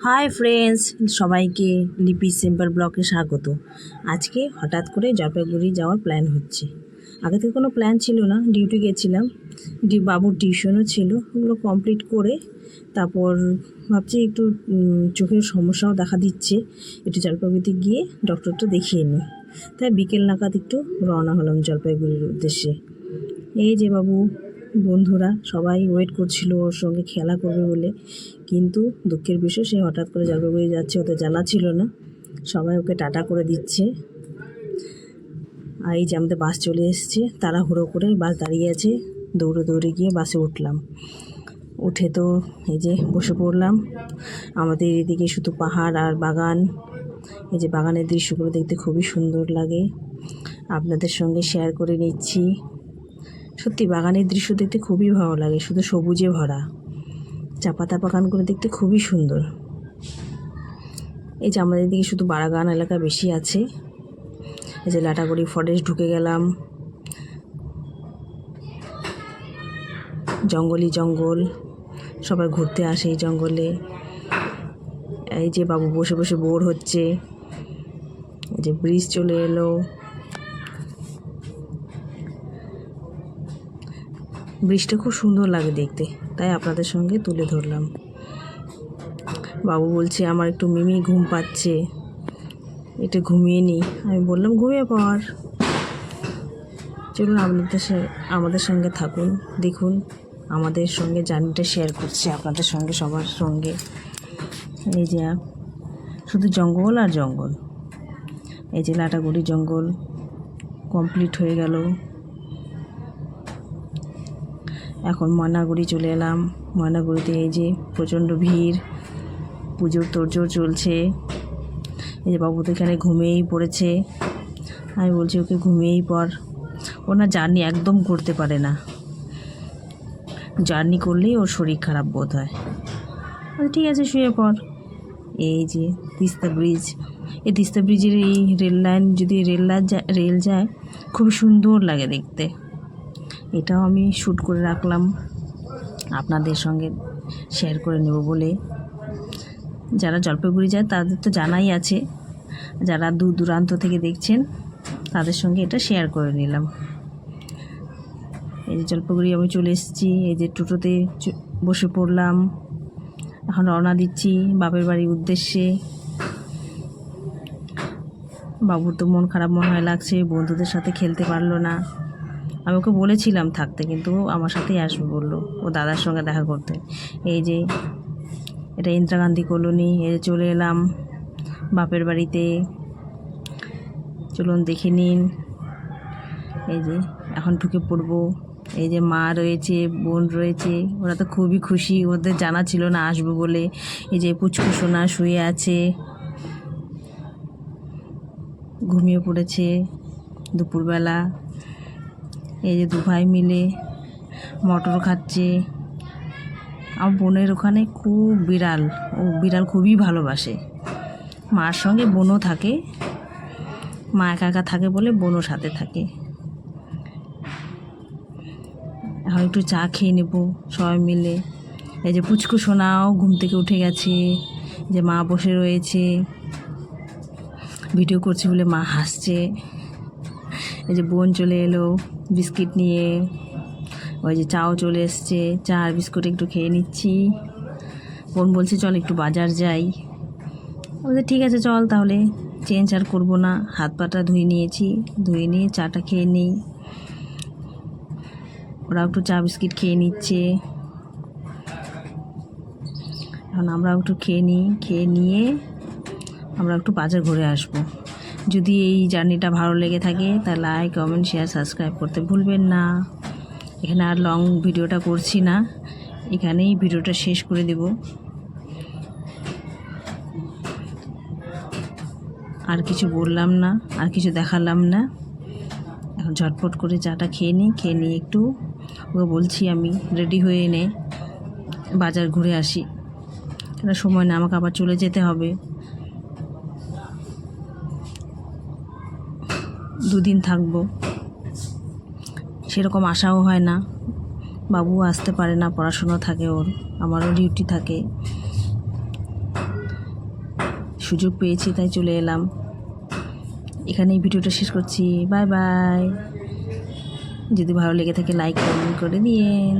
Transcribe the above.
Hi friends, সবাইকে লিপি simple ব্লগে স্বাগত। আজকে হঠাৎ করে জলপাইগুড়ি যাওয়ার প্ল্যান হচ্ছে। আগে থেকে কোনো প্ল্যান ছিল না, ডিউটি গেছিলাম, বাবুর টিউশনও ছিল, ওগুলো কমপ্লিট করে তারপর ভাবছি একটু চোখের সমস্যাও দেখা দিচ্ছে, একটু জলপাইগুড়িতে গিয়ে ডক্টরটা দেখিয়ে নিই। তাই বিকেল নাগাদ একটু রওনা হলাম জলপাইগুড়ির উদ্দেশ্যে। এই যে বাবু, বন্ধুরা সবাই ওয়েট করছিল ওর সঙ্গে খেলা করবে বলে, কিন্তু দুঃখের বিষয় সে হঠাৎ করে জলপাইগুড়ি যাচ্ছে, ওদের জানা ছিল না। সবাই ওকে টাটা করে দিচ্ছে। আর এই যে আমাদের বাস চলে এসেছে, তাড়াহুড়ো করে বাস দাঁড়িয়ে আছে, দৌড়ে দৌড়ে গিয়ে বাসে উঠলাম। উঠে তো এই যে বসে পড়লাম। আমাদের এদিকে শুধু পাহাড় আর বাগান। এই যে বাগানের দৃশ্যগুলো দেখতে খুবই সুন্দর লাগে, আপনাদের সঙ্গে শেয়ার করে নিচ্ছি। সত্যি বাগানের দৃশ্য দেখতে খুবই ভালো লাগে, শুধু সবুজে ভরা। চা পাতা বাগানগুলো দেখতে খুবই সুন্দর। এই যে আমাদের দিকে শুধু বাগান এলাকা বেশি আছে। এই যে লাটাগুড়ি ফরেস্ট ঢুকে গেলাম, জঙ্গলই জঙ্গল, সবাই ঘুরতে আসে এই জঙ্গলে। এই যে বাবু বসে বসে বোর হচ্ছে। এই যে ব্রিজ চলে এলো, ব্রিজটা খুব সুন্দর লাগে দেখতে, তাই আপনাদের সঙ্গে তুলে ধরলাম। বাবু বলছে আমার একটু মিমি ঘুম পাচ্ছে, একটু ঘুমিয়ে নিই। আমি বললাম ঘুমিয়ে পড়। চলুন আমাদের সঙ্গে থাকুন, দেখুন আমাদের সঙ্গে জার্নিটা শেয়ার করছি আপনাদের সঙ্গে, সবার সঙ্গে। এই যে শুধু জঙ্গল আর জঙ্গল। এই যে লাটাগুড়ি জঙ্গল কমপ্লিট হয়ে গেল। এখন ময়নাগুড়ি চলে এলাম। ময়নাগুড়িতে এই যে প্রচণ্ড ভিড়, পুজোর তোড়জোড় চলছে। এই যে বাবু তো এখানে ঘুমিয়েই পড়েছে। আমি বলছি ওকে ঘুমিয়েই পড়, ও না জার্নি একদম করতে পারে না, জার্নি করলেই ওর শরীর খারাপ বোধ হয়। ঠিক আছে শুয়ে পড়। এই যে তিস্তা ব্রিজ, এই তিস্তা ব্রিজের এই রেল লাইন, যদি রেল যায় খুবই সুন্দর লাগে দেখতে। এটাও আমি শ্যুট করে রাখলাম আপনাদের সঙ্গে শেয়ার করে নেব বলে। যারা জলপাইগুড়ি যায় তাদের তো জানাই আছে, যারা দূর দূরান্ত থেকে দেখছেন তাদের সঙ্গে এটা শেয়ার করে নিলাম। এই যে জলপাইগুড়ি আমি চলে এসেছি। এই যে টোটোতে বসে পড়লাম, এখন রওনা দিচ্ছি বাপের বাড়ির উদ্দেশ্যে। বাবুর তো মন খারাপ মনে হয় লাগছে, বন্ধুদের সাথে খেলতে পারলো না। আমি ওকে বলেছিলাম থাকতে, কিন্তু আমার সাথেই আসবে বললো, ও দাদার সঙ্গে দেখা করতে। এই যে এটা ইন্দিরা গান্ধী কলোনি। এই চলে এলাম বাপের বাড়িতে, চলুন দেখে নিন। এই যে এখন ঢুকে পড়বো। এই যে মা রয়েছে, বোন রয়েছে, ওরা তো খুবই খুশি, ওদের জানা ছিল না আসবো বলে। এই যে পুচকু সোনা শুয়ে আছে, ঘুমিয়ে পড়েছে দুপুরবেলা। এই যে দু ভাই মিলে মটর খাচ্ছে। আমার বোনের ওখানে খুব বিড়াল, ও বিড়াল খুবই ভালোবাসে। মার সঙ্গে বোনও থাকে, মা একা একা থাকে বলে বোনও সাথে থাকে। এখন একটু চা খেয়ে নেব সবাই মিলে। এই যে পুচকু সোনাও ঘুম থেকে উঠে গেছে, যে মা বসে রয়েছে, ভিডিও করছি বলে মা হাসছে। এই যে বোন চলে এলো বিস্কিট নিয়ে, ওই যে চাও চলে এসছে, চা আর বিস্কুট একটু খেয়ে নিচ্ছি। বোন বলছে চল একটু বাজার যাই। বলছে ঠিক আছে চল, তাহলে চেঞ্জ আর করবো না, হাত পাটা ধুয়ে নিয়েছি, ধুয়ে নিয়ে চাটা খেয়ে নিই। ওরা একটু চা বিস্কিট খেয়ে নিচ্ছে, এখন আমরাও একটু খেয়ে নিই। খেয়ে নিয়ে আমরা একটু বাজার ঘুরে আসবো। যদি এই জার্নিটা ভালো লেগে থাকে তা লাইক, কমেন্ট, শেয়ার, সাবস্ক্রাইব করতে ভুলবেন না। এখানে আর লং ভিডিওটা করছি না, এখানেই ভিডিওটা শেষ করে দেব। আর কিছু বললাম না, আর কিছু দেখালাম না। এখন ঝটপট করে চাটা খেয়ে নিই, খেয়ে নিয়ে একটু ওকে বলছি আমি রেডি হয়ে নে, বাজার ঘুরে আসি, কেন সময় না, আমাকে আবার চলে যেতে হবে। 2 দিন থাকবো, সেরকম আশাও হয় না। বাবু আসতে পারে না, পড়াশুনো থাকে ওর, আমারও ডিউটি থাকে। 2 দিন থাকবো, 2 দিন থাকলে 2 দিন পর আবার চলে যেতে হবে। 2 দিন থাকবো, সেরকম আশাও হয় না। বাবু আসতে পারে না, পড়াশুনো থাকে ওর, আমারও ডিউটি থাকে। 2 দিন থাকবো, 2 দিন পর আবার চলে যেতে হবে। সুযোগ পেয়েছি তাই চলে এলাম। এখানেই ভিডিওটা শেষ করছি। Bye bye. যদি ভালো লেগে থাকে লাইক কমেন্ট করে দিয়েন।